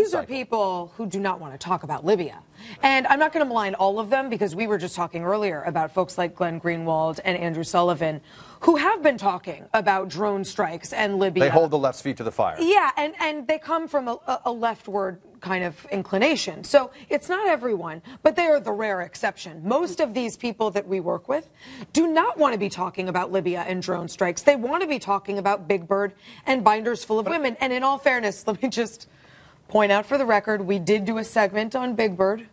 These are people who do not want to talk about Libya. And I'm not going to malign all of them, because we were just talking earlier about folks like Glenn Greenwald and Andrew Sullivan, who have been talking about drone strikes and Libya. They hold the left's feet to the fire. Yeah, and they come from a leftward kind of inclination. So it's not everyone, but they are the rare exception. Most of these people that we work with do not want to be talking about Libya and drone strikes. They want to be talking about Big Bird and binders full of women. And in all fairness, let me just point out for the record, we did do a segment on Big Bird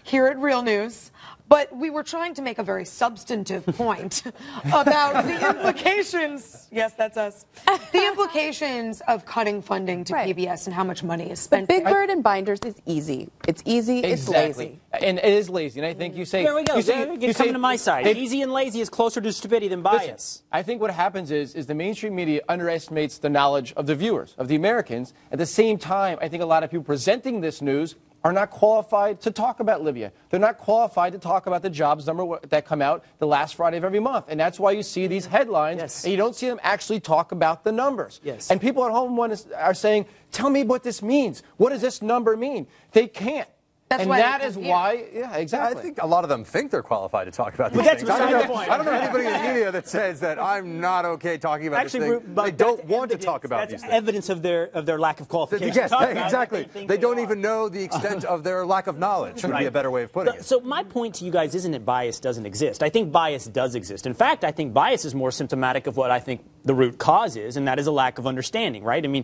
here at Real News, but we were trying to make a very substantive point about the implications. Yes, that's us. The implications of cutting funding to PBS and how much money is spent. Big Bird and binders is easy. It's easy. Exactly. It's lazy. And it is lazy. And I think you say... There we go. You're coming to my side. Easy and lazy is closer to stupidity than bias. Listen, I think what happens is the mainstream media underestimates the knowledge of the viewers, of the Americans. At the same time, I think a lot of people presenting this news are not qualified to talk about Libya. They're not qualified to talk about the jobs number that come out the last Friday of every month. And that's why you see these headlines, and you don't see them actually talk about the numbers. And people at home are saying, tell me what this means. What does this number mean? They can't. That's and why that is why, exactly. I think a lot of them think they're qualified to talk about these that's things. beside the point. I don't know anybody in the media that says that I'm not okay talking about this thing. They don't want to talk about these things. That's evidence of their lack of qualification. Yes, exactly. They don't even know the extent of their lack of knowledge, would be a better way of putting it. So my point to you guys isn't that bias doesn't exist. I think bias does exist. In fact, I think bias is more symptomatic of what I think the root cause is, and that is a lack of understanding, right? I mean,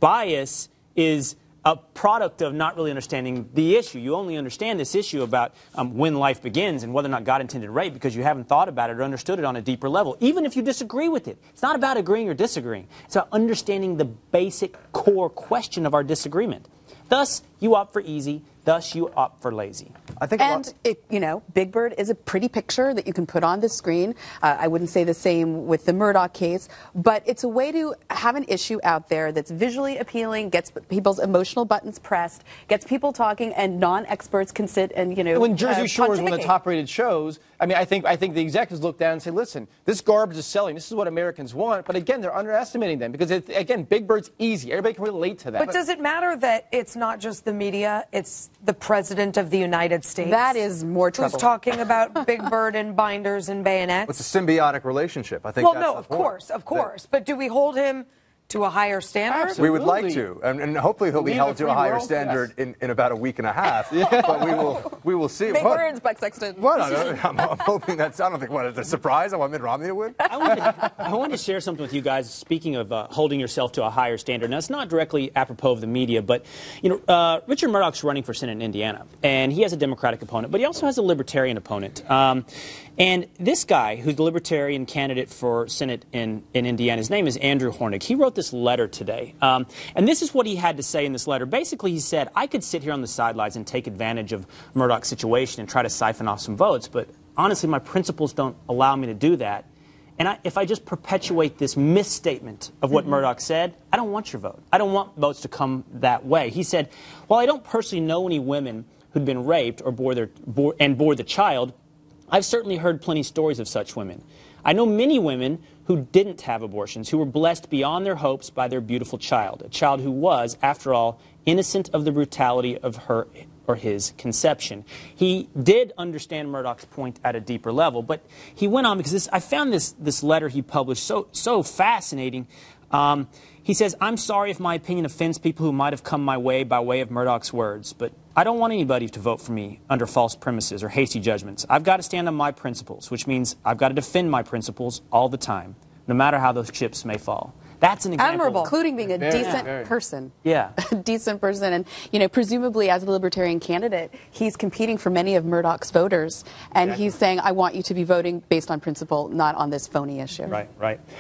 bias is a product of not really understanding the issue. You only understand this issue about when life begins and whether or not God intended rape because you haven't thought about it or understood it on a deeper level, even if you disagree with it. It's not about agreeing or disagreeing. It's about understanding the basic core question of our disagreement. Thus, you opt for easy. Thus, you opt for lazy. I think Big Bird is a pretty picture that you can put on the screen. I wouldn't say the same with the Murdoch case, but it's a way to have an issue out there that's visually appealing, gets people's emotional buttons pressed, gets people talking, and non-experts can sit and, when Jersey Shore is one of the top-rated shows, I mean, I think the executives look down and say, listen, this garbage is selling. This is what Americans want. But again, they're underestimating them because, again, Big Bird's easy. Everybody can relate to that. But does it matter that it's not just the media, it's the President of the United States? That is more trouble. Who's talking about Big Bird and binders and bayonets? It's a symbiotic relationship. I think well, that's no, the of point. course. But do we hold him to a higher standard? Absolutely. We would like to, and hopefully he'll be held to a higher standard in about a week and a half. But we will see. Big words, Buck Sexton. Well, I'm hoping that's. I don't think it's a surprise. I want Mitt Romney to win. I wanted to share something with you guys. Speaking of holding yourself to a higher standard, now it's not directly apropos of the media, but Richard Murdoch's running for Senate in Indiana, and he has a Democratic opponent, but he also has a Libertarian opponent. And this guy, who's the Libertarian candidate for Senate in Indiana, his name is Andrew Hornig. He wrote this letter today. And this is what he had to say in this letter. Basically, he said, I could sit here on the sidelines and take advantage of Murdoch's situation and try to siphon off some votes, but honestly, my principles don't allow me to do that. And if I just perpetuate this misstatement of what Murdoch said, I don't want your vote. I don't want votes to come that way. He said, while I don't personally know any women who'd been raped or bore the child, I've certainly heard plenty of stories of such women. I know many women who didn't have abortions, who were blessed beyond their hopes by their beautiful child, a child who was, after all, innocent of the brutality of her or his conception. He did understand Murdoch's point at a deeper level, but he went on because I found this letter he published so fascinating. He says, I'm sorry if my opinion offends people who might have come my way by way of Murdoch's words, but I don't want anybody to vote for me under false premises or hasty judgments. I've got to stand on my principles, which means I've got to defend my principles all the time, no matter how those chips may fall. That's an example. Admirable. Including being a decent person. Yeah. A decent person. And, presumably as the Libertarian candidate, he's competing for many of Murdoch's voters. And he's saying, I want you to be voting based on principle, not on this phony issue. Right.